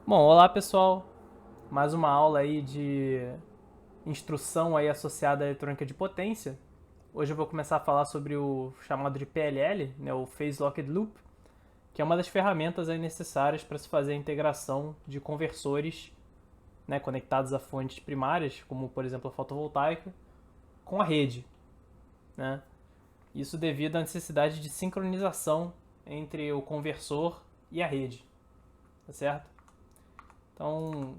Bom, olá pessoal, mais uma aula aí de instrução aí associada à eletrônica de potência. Hoje eu vou começar a falar sobre o chamado de PLL, né, o Phase Locked Loop, que é uma das ferramentas aí necessárias para se fazer a integração de conversores, né, conectados a fontes primárias, como por exemplo a fotovoltaica, com a rede, né? Isso devido à necessidade de sincronização entre o conversor e a rede, tá certo? Então,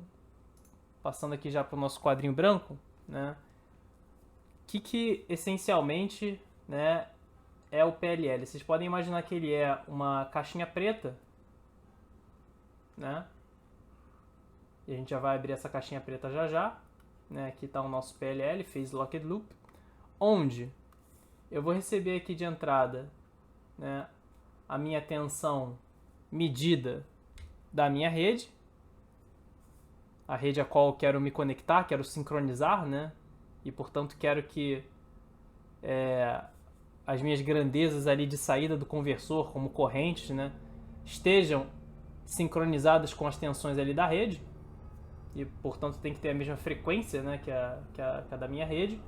passando aqui já para o nosso quadrinho branco, né? O que essencialmente, né, é o PLL? Vocês podem imaginar que ele é uma caixinha preta, né? E a gente já vai abrir essa caixinha preta já já, né? Aqui está o nosso PLL, Phase Locked Loop, onde eu vou receber aqui de entrada, né, a minha tensão medida da minha rede, a rede a qual eu quero me conectar, quero sincronizar, né? E portanto quero que as minhas grandezas ali de saída do conversor, como correntes, né, estejam sincronizadas com as tensões ali da rede, e portanto tem que ter a mesma frequência, né, que a da minha rede.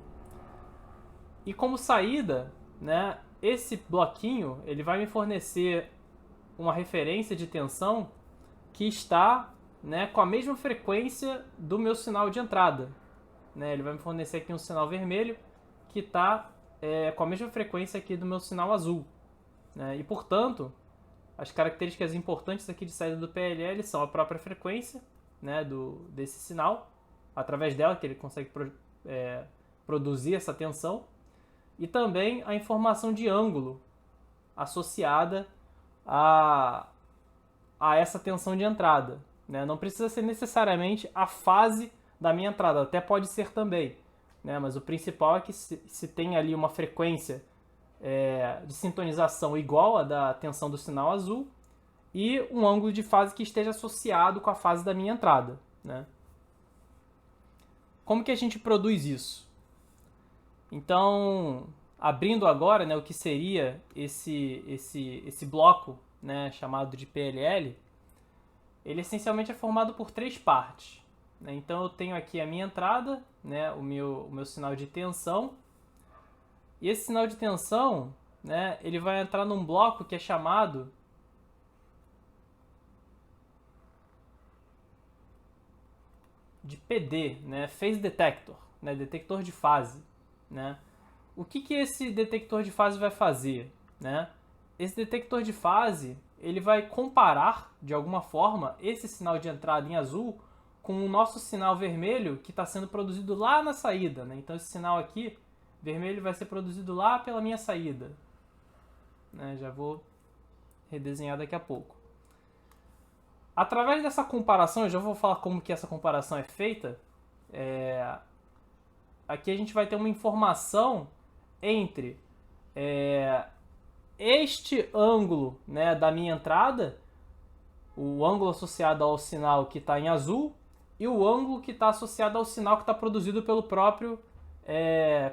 E como saída, né, esse bloquinho ele vai me fornecer uma referência de tensão que está, né, com a mesma frequência do meu sinal de entrada, né? Ele vai me fornecer aqui um sinal vermelho que está com a mesma frequência aqui do meu sinal azul, né? E portanto, as características importantes aqui de saída do PLL são a própria frequência, né, desse sinal, através dela que ele consegue produzir essa tensão, e também a informação de ângulo associada a essa tensão de entrada, né? Não precisa ser necessariamente a fase da minha entrada, até pode ser também, né? Mas o principal é que se tem ali uma frequência de sintonização igual à da tensão do sinal azul e um ângulo de fase que esteja associado com a fase da minha entrada, né? Como que a gente produz isso? Então, abrindo agora, né, o que seria esse bloco, né, chamado de PLL, ele essencialmente é formado por três partes, né? Então eu tenho aqui a minha entrada, né, o meu sinal de tensão, e esse sinal de tensão, né, ele vai entrar num bloco que é chamado de PD, né, Phase Detector, né, detector de fase, né? O que esse detector de fase vai fazer, né? Esse detector de fase ele vai comparar de alguma forma esse sinal de entrada em azul com o nosso sinal vermelho que está sendo produzido lá na saída, né? Então esse sinal aqui vermelho vai ser produzido lá pela minha saída, né? Já vou redesenhar daqui a pouco. Através dessa comparação, eu já vou falar como que essa comparação é feita. Aqui a gente vai ter uma informação entre este ângulo, né, da minha entrada, o ângulo associado ao sinal que está em azul, e o ângulo que está associado ao sinal que está produzido pelo próprio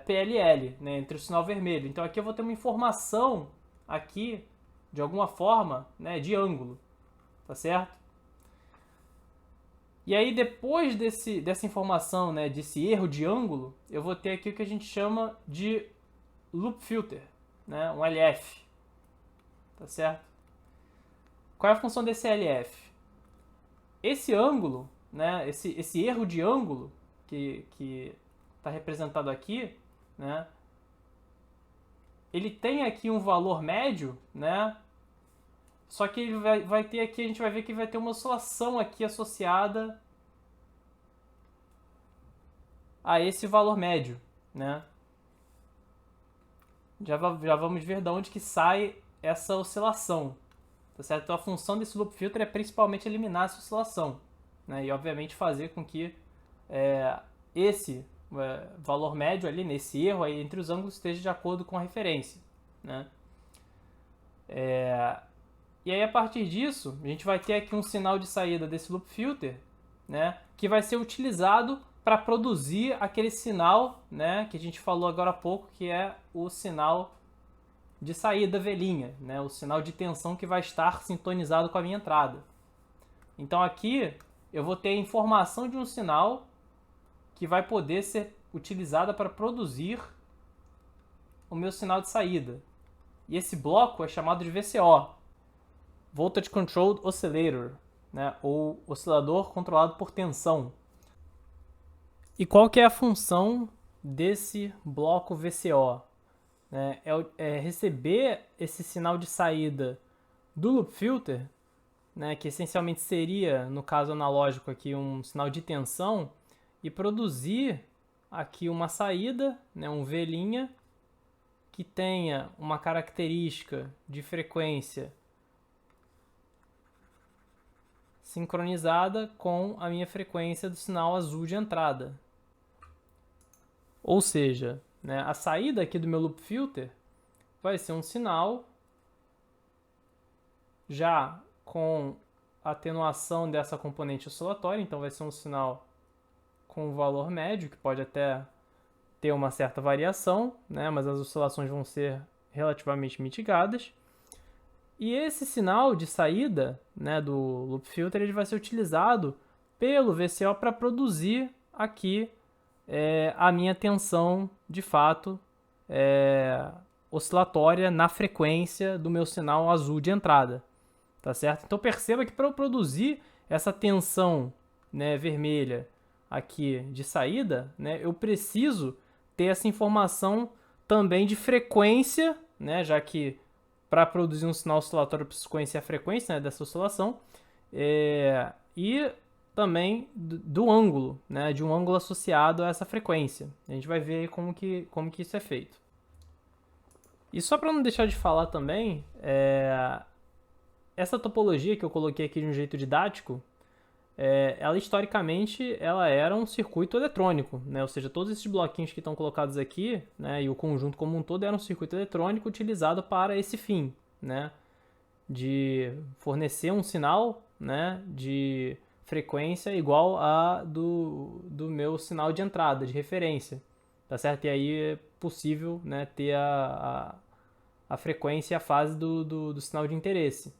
PLL, né, entre o sinal vermelho. Então aqui eu vou ter uma informação aqui, de alguma forma, né, de ângulo, tá certo? E aí depois dessa informação, né, desse erro de ângulo, eu vou ter aqui o que a gente chama de loop filter, né, um LF, tá certo? Qual é a função desse LF? Esse ângulo, né, esse erro de ângulo que está representado aqui, né, ele tem aqui um valor médio, né, só que ele vai ter aqui, a gente vai ver que vai ter uma oscilação aqui associada a esse valor médio, né? Já vamos ver de onde que sai essa oscilação, tá certo? Então a função desse loop filter é principalmente eliminar essa oscilação, né? E obviamente fazer com que esse valor médio ali, nesse erro aí entre os ângulos, esteja de acordo com a referência, né? E aí a partir disso, a gente vai ter aqui um sinal de saída desse loop filter, né, que vai ser utilizado para produzir aquele sinal, né, que a gente falou agora há pouco, que é o sinal de saída velhinha, né, o sinal de tensão que vai estar sintonizado com a minha entrada. Então aqui eu vou ter a informação de um sinal que vai poder ser utilizada para produzir o meu sinal de saída. E esse bloco é chamado de VCO, Voltage Controlled Oscillator, né? Ou oscilador controlado por tensão. E qual que é a função desse bloco VCO? É receber esse sinal de saída do loop filter, né, que essencialmente seria, no caso analógico aqui, um sinal de tensão, e produzir aqui uma saída, né, um V', que tenha uma característica de frequência sincronizada com a minha frequência do sinal azul de entrada. Ou seja, né, a saída aqui do meu loop filter vai ser um sinal já com atenuação dessa componente oscilatória, então vai ser um sinal com valor médio, que pode até ter uma certa variação, né, mas as oscilações vão ser relativamente mitigadas. E esse sinal de saída, né, do loop filter ele vai ser utilizado pelo VCO para produzir aqui a minha tensão de fato oscilatória na frequência do meu sinal azul de entrada. Tá certo? Então perceba que para eu produzir essa tensão, né, vermelha aqui de saída, né, eu preciso ter essa informação também de frequência, né, já que para produzir um sinal oscilatório eu preciso conhecer a frequência, né, dessa oscilação, e também do ângulo, né, de um ângulo associado a essa frequência. A gente vai ver como que isso é feito. E só para não deixar de falar também, essa topologia que eu coloquei aqui de um jeito didático, ela historicamente ela era um circuito eletrônico, né? Ou seja, todos esses bloquinhos que estão colocados aqui, né, e o conjunto como um todo era um circuito eletrônico utilizado para esse fim, né, de fornecer um sinal, né, de frequência igual a do meu sinal de entrada, de referência, tá certo? E aí é possível, né, ter a frequência e a fase do sinal de interesse.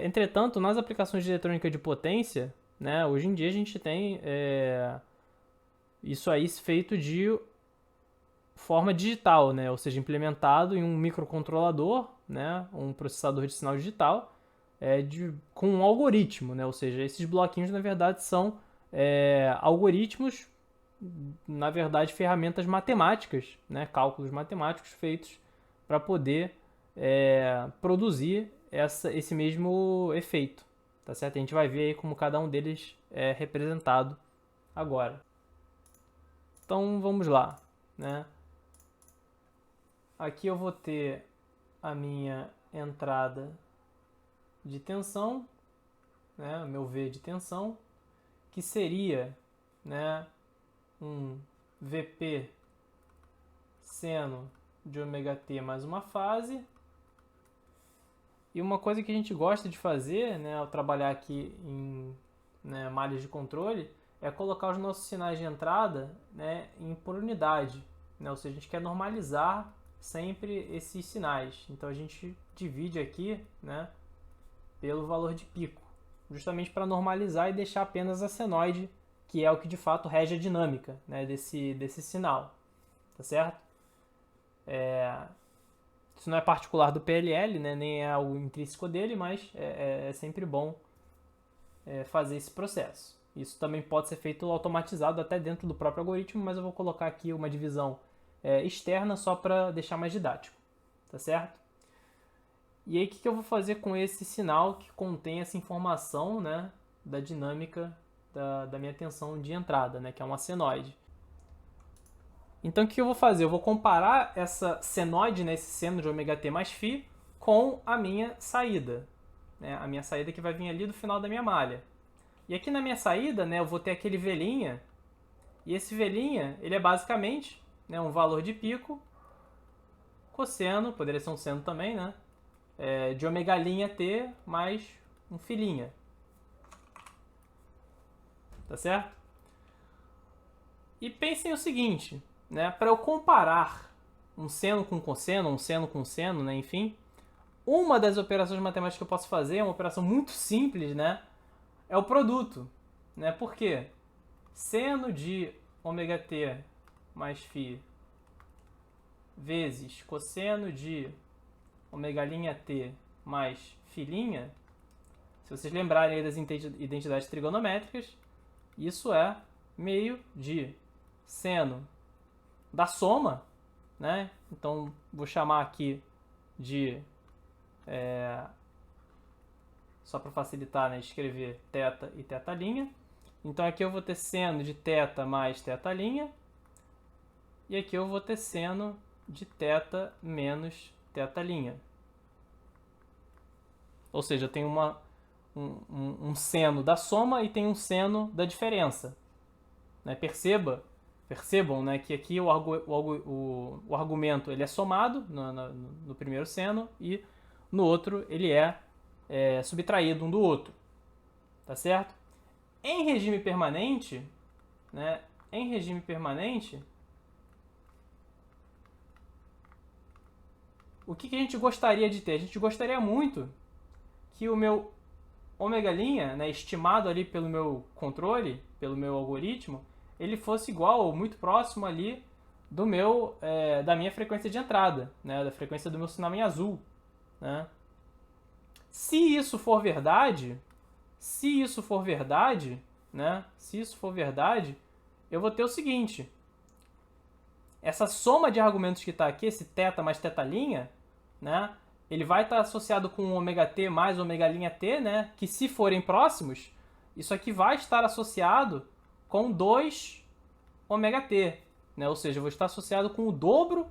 Entretanto, nas aplicações de eletrônica de potência, né, hoje em dia a gente tem isso aí feito de forma digital, né, ou seja, implementado em um microcontrolador, né, um processador de sinal digital, com um algoritmo, né, ou seja, esses bloquinhos na verdade são algoritmos, na verdade ferramentas matemáticas, né, cálculos matemáticos feitos para poder produzir esse mesmo efeito, tá certo? A gente vai ver aí como cada um deles é representado agora. Então vamos lá, né? Aqui eu vou ter a minha entrada de tensão, né? Meu V de tensão, que seria, né, um Vp seno de ômega-t mais uma fase. E uma coisa que a gente gosta de fazer, né, ao trabalhar aqui em, né, malhas de controle, é colocar os nossos sinais de entrada, né, por unidade, né, ou seja, a gente quer normalizar sempre esses sinais. Então a gente divide aqui, né, pelo valor de pico, justamente para normalizar e deixar apenas a senoide, que é o que de fato rege a dinâmica, né, desse sinal, tá certo? Isso não é particular do PLL, né, nem é algo intrínseco dele, mas é sempre bom fazer esse processo. Isso também pode ser feito automatizado até dentro do próprio algoritmo, mas eu vou colocar aqui uma divisão externa só para deixar mais didático, tá certo? E aí o que eu vou fazer com esse sinal que contém essa informação, né, da dinâmica da minha tensão de entrada, né, que é uma senoide. Então o que eu vou fazer? Eu vou comparar essa senoide, né, esse seno de ômega-t mais φ, com a minha saída, né, a minha saída que vai vir ali do final da minha malha. E aqui na minha saída, né, eu vou ter aquele V', e esse V', ele é basicamente, né, um valor de pico, cosseno, poderia ser um seno também, né, de ômega' mais um φ'. Tá certo? E pensem o seguinte, né, para eu comparar um seno com cosseno, um seno com seno, né, enfim, uma das operações matemáticas que eu posso fazer, é uma operação muito simples, né, é o produto. né? Por quê? Seno de ômega t mais φ vezes cosseno de ômega' t mais φ', se vocês lembrarem aí das identidades trigonométricas, isso é meio de seno da soma, né? Então, vou chamar aqui de, só para facilitar, né, escrever θ e θ'E. Então, aqui eu vou ter seno de θ mais θ'E. E aqui eu vou ter seno de θ menos θ'E. Ou seja, eu tenho um seno da soma e tem um seno da diferença. Né? Percebam, né, que aqui o argumento ele é somado no primeiro seno e no outro ele é subtraído um do outro. Tá certo? Em regime permanente, né, o que a gente gostaria de ter? A gente gostaria muito que o meu ômega', né, estimado ali pelo meu controle, pelo meu algoritmo, ele fosse igual ou muito próximo ali do da minha frequência de entrada, né, da frequência do meu sinal em azul. Né? Se isso for verdade, eu vou ter o seguinte: essa soma de argumentos que está aqui, esse θ mais θ'E, né, ele vai estar associado com o ômega t mais ômega' t, né, que se forem próximos, isso aqui vai estar associado com 2 ômega t, né, ou seja, eu vou estar associado com o dobro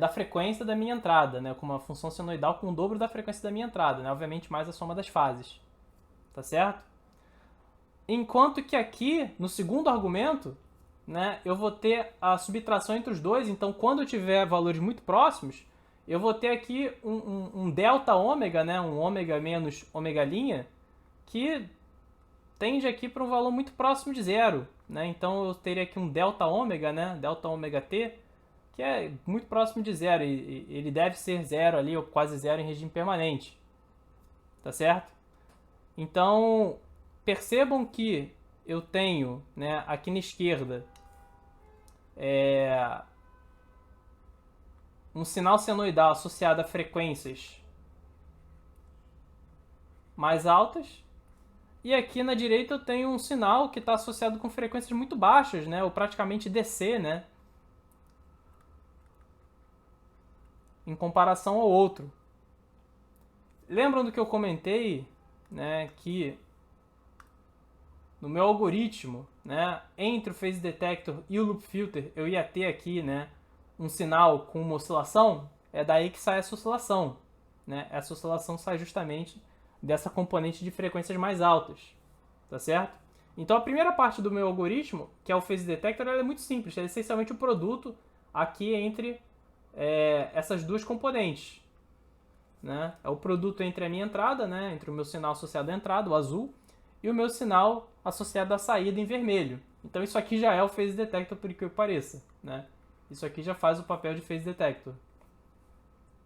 da frequência da minha entrada, né, com uma função senoidal com o dobro da frequência da minha entrada, né, obviamente mais a soma das fases, tá certo? Enquanto que aqui, no segundo argumento, né, eu vou ter a subtração entre os dois, então quando eu tiver valores muito próximos, eu vou ter aqui um delta ômega, né, um ômega menos ômega', que tende aqui para um valor muito próximo de zero. Né? Então eu teria aqui um delta ômega, né, delta ômega t, que é muito próximo de zero, e ele deve ser zero ali, ou quase zero em regime permanente. Tá certo? Então, percebam que eu tenho, né, aqui na esquerda um sinal senoidal associado a frequências mais altas, e aqui na direita eu tenho um sinal que está associado com frequências muito baixas, né, ou praticamente DC, né, em comparação ao outro. Lembram do que eu comentei, né, que no meu algoritmo, né, entre o phase detector e o loop filter, eu ia ter aqui, né, um sinal com uma oscilação? É daí que sai essa oscilação. Né? Essa oscilação sai justamente dessa componente de frequências mais altas. Tá certo? Então a primeira parte do meu algoritmo, que é o phase detector, ela é muito simples. É essencialmente o produto aqui entre essas duas componentes. Né? É o produto entre a minha entrada, né, entre o meu sinal associado à entrada, o azul, e o meu sinal associado à saída em vermelho. Então isso aqui já é o phase detector, por que pareça. Né? Isso aqui já faz o papel de phase detector.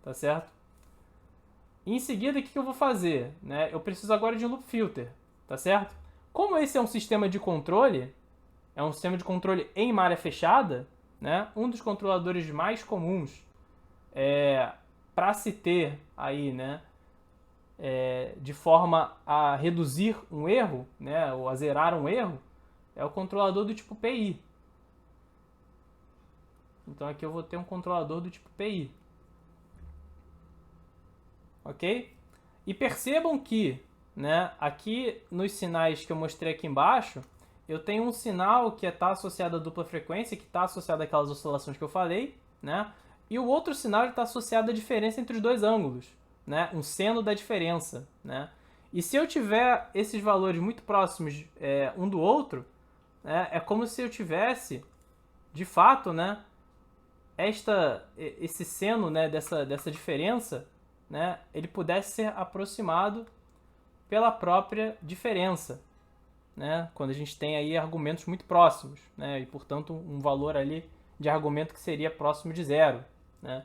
Tá certo? E em seguida, o que eu vou fazer? Né? Eu preciso agora de um loop filter. Tá certo? Como esse é um sistema de controle, em malha fechada, né? Um dos controladores mais comuns para se ter aí, né, de forma a reduzir um erro, né, ou a zerar um erro, é o controlador do tipo PI. Então aqui eu vou ter um controlador do tipo PI. Ok? E percebam que, né, aqui nos sinais que eu mostrei aqui embaixo, eu tenho um sinal que está associado à dupla frequência, que está associado àquelas oscilações que eu falei, né? E o outro sinal está associado à diferença entre os dois ângulos, né? Um seno da diferença, né? E se eu tiver esses valores muito próximos um do outro, né, é como se eu tivesse, de fato, né, esse seno, né, dessa diferença, né, ele pudesse ser aproximado pela própria diferença, né, quando a gente tem aí argumentos muito próximos, né, e portanto um valor ali de argumento que seria próximo de zero, né.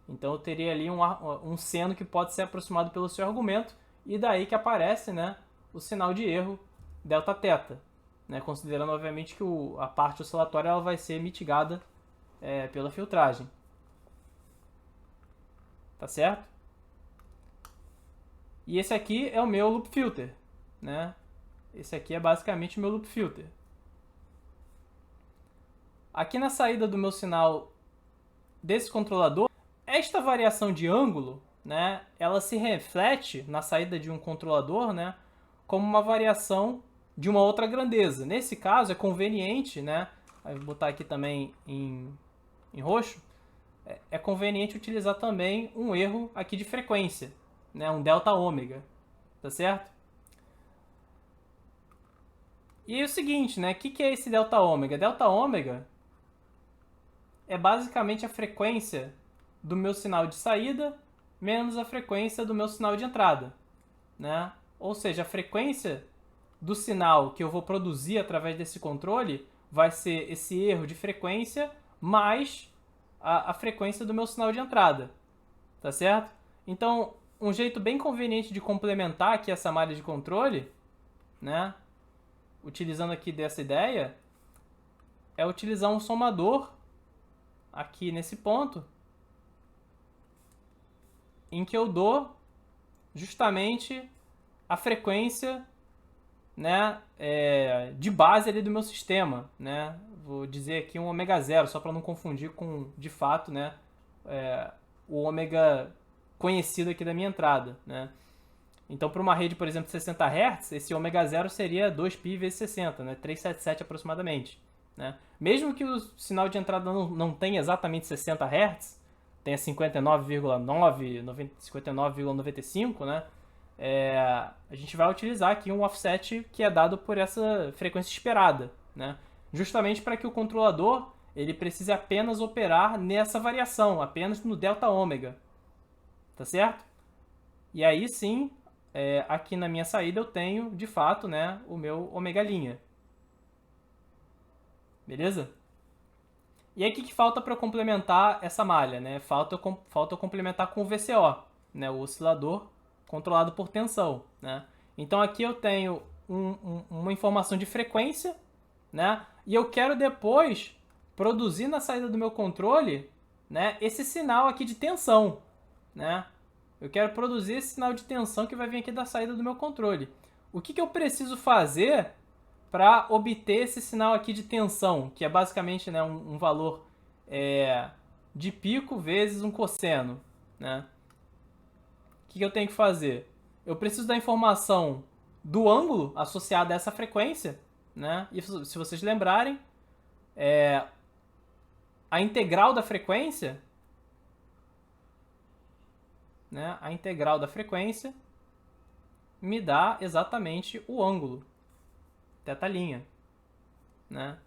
Então eu teria ali um seno que pode ser aproximado pelo seu argumento, e daí que aparece, né, o sinal de erro Δθ, né? Considerando, obviamente, que a parte oscilatória ela vai ser mitigada pela filtragem. Tá certo? E esse aqui é o meu loop filter, né? Esse aqui é basicamente o meu loop filter. Aqui na saída do meu sinal desse controlador, esta variação de ângulo, né, ela se reflete na saída de um controlador, né, como uma variação de uma outra grandeza. Nesse caso é conveniente, né, vou botar aqui também em roxo, é conveniente utilizar também um erro aqui de frequência, né, um delta ômega, tá certo? E é o seguinte, né, o que é esse delta ômega? Delta ômega é basicamente a frequência do meu sinal de saída menos a frequência do meu sinal de entrada, né? Ou seja, a frequência do sinal que eu vou produzir através desse controle vai ser esse erro de frequência mais a frequência do meu sinal de entrada, tá certo? Então, um jeito bem conveniente de complementar aqui essa malha de controle, né? Utilizando aqui dessa ideia, é utilizar um somador aqui nesse ponto, em que eu dou justamente a frequência, né, de base ali do meu sistema, né? Vou dizer aqui um ômega zero, só para não confundir com, de fato, né, o ômega conhecido aqui da minha entrada, né? Então, para uma rede, por exemplo, de 60 Hz, esse ômega zero seria 2π vezes 60, né? 377 aproximadamente, né? Mesmo que o sinal de entrada não tenha exatamente 60 Hz, tenha 59,9, 59,95, né? A gente vai utilizar aqui um offset que é dado por essa frequência esperada, né? Justamente para que o controlador ele precise apenas operar nessa variação, apenas no delta ômega, tá certo? E aí sim, aqui na minha saída eu tenho, de fato, né, o meu ômega linha. Beleza? E aí o que falta para complementar essa malha, né? Falta eu complementar com o VCO, né, o oscilador controlado por tensão, né? Então aqui eu tenho uma informação de frequência, né? E eu quero depois produzir na saída do meu controle, né, esse sinal aqui de tensão, né? Eu quero produzir esse sinal de tensão que vai vir aqui da saída do meu controle. O que eu preciso fazer para obter esse sinal aqui de tensão, que é basicamente, né, um valor de pico vezes um cosseno, né? O que eu tenho que fazer? Eu preciso da informação do ângulo associado a essa frequência, né? E se vocês lembrarem, a integral da frequência, né? A integral da frequência me dá exatamente o ângulo, θ', né?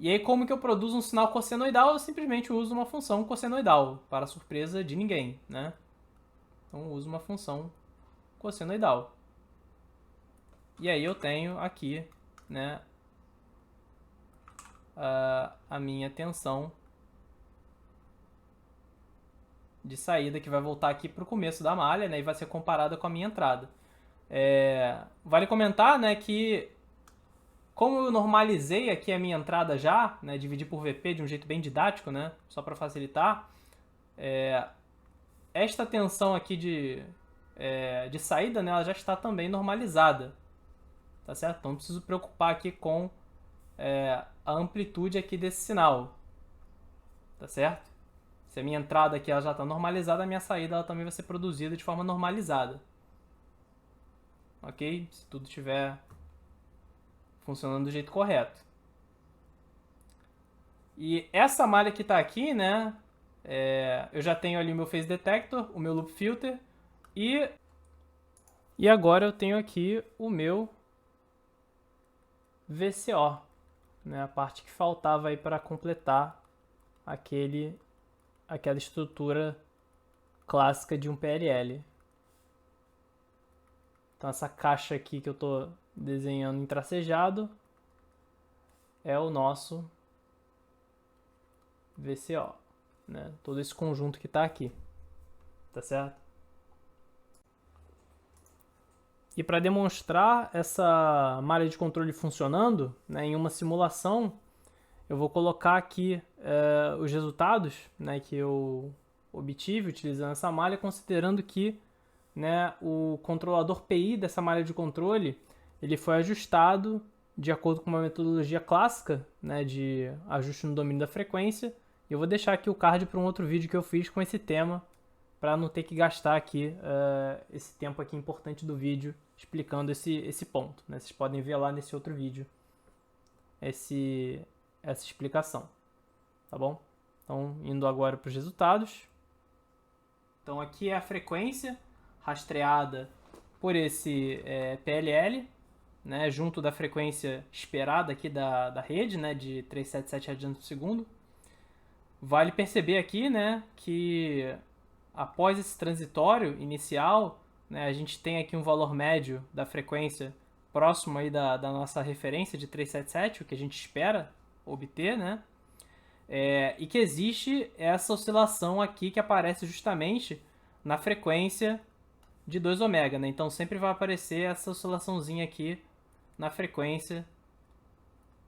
E aí, como que eu produzo um sinal cossenoidal? Eu simplesmente uso uma função cossenoidal, para surpresa de ninguém, né? Então, eu uso uma função cossenoidal. E aí eu tenho aqui, né, a minha tensão de saída, que vai voltar aqui para o começo da malha, né, e vai ser comparada com a minha entrada. Vale comentar, né, que como eu normalizei aqui a minha entrada já, né, dividi por VP de um jeito bem didático, né, só para facilitar, esta tensão aqui de saída, né, ela já está também normalizada, tá certo? Então não preciso preocupar aqui com a amplitude aqui desse sinal, tá certo? Se a minha entrada aqui ela já está normalizada, a minha saída ela também vai ser produzida de forma normalizada. Ok? Se tudo estiver funcionando do jeito correto. E essa malha que está aqui, né? Eu já tenho ali o meu phase detector, o meu loop filter e agora eu tenho aqui o meu VCO, né? A parte que faltava aí para completar aquela estrutura clássica de um PLL. Então essa caixa aqui que eu estou desenhando em tracejado é o nosso VCO, né? Todo esse conjunto que está aqui, tá certo? E para demonstrar essa malha de controle funcionando, né, em uma simulação, eu vou colocar aqui os resultados, né, que eu obtive utilizando essa malha, considerando que, né, o controlador PI dessa malha de controle ele foi ajustado de acordo com uma metodologia clássica, né, de ajuste no domínio da frequência. E eu vou deixar aqui o card para um outro vídeo que eu fiz com esse tema, para não ter que gastar aqui esse tempo aqui importante do vídeo explicando esse ponto, né? Vocês podem ver lá nesse outro vídeo essa explicação, tá bom? Então, indo agora para os resultados. Então, aqui é a frequência rastreada por esse PLL, né, junto da frequência esperada aqui da rede, né, de 377 radianos por segundo. Vale perceber aqui, né, que após esse transitório inicial, né, a gente tem aqui um valor médio da frequência próximo aí da nossa referência de 377, o que a gente espera obter, né? E que existe essa oscilação aqui que aparece justamente na frequência de 2 ômega, né? Então sempre vai aparecer essa oscilaçãozinha aqui na frequência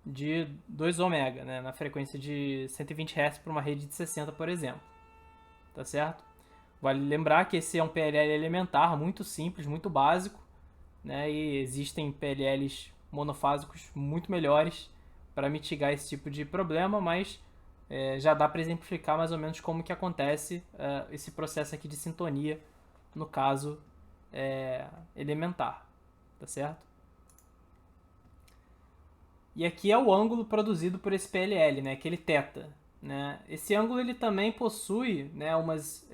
de 2 ômega, né? Na frequência de 120 Hz para uma rede de 60, por exemplo. Tá certo? Vale lembrar que esse é um PLL elementar, muito simples, muito básico, né? E existem PLLs monofásicos muito melhores para mitigar esse tipo de problema, mas já dá para exemplificar mais ou menos como que acontece esse processo aqui de sintonia, no caso elementar, tá certo? E aqui é o ângulo produzido por esse PLL, né? Aquele θ. Né? Esse ângulo ele também possui, né, umas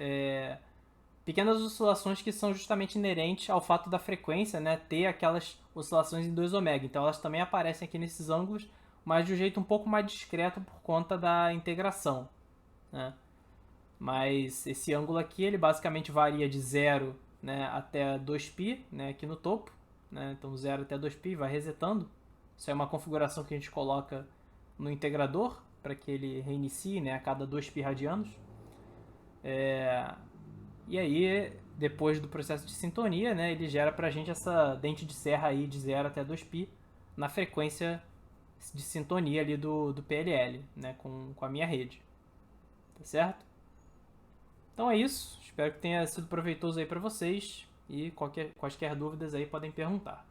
pequenas oscilações que são justamente inerentes ao fato da frequência, né, ter aquelas oscilações em 2 ômega. Então elas também aparecem aqui nesses ângulos, mas de um jeito um pouco mais discreto por conta da integração. Né? Mas esse ângulo aqui ele basicamente varia de 0, né, até 2π, né, aqui no topo. Né? Então 0 até 2π vai resetando. Isso é uma configuração que a gente coloca no integrador, para que ele reinicie, né, a cada 2π radianos. E aí, depois do processo de sintonia, né, ele gera para a gente essa dente de serra aí de 0 até 2π na frequência de sintonia ali do PLL, né, com a minha rede. Tá certo? Então é isso. Espero que tenha sido proveitoso aí para vocês e quaisquer dúvidas aí podem perguntar.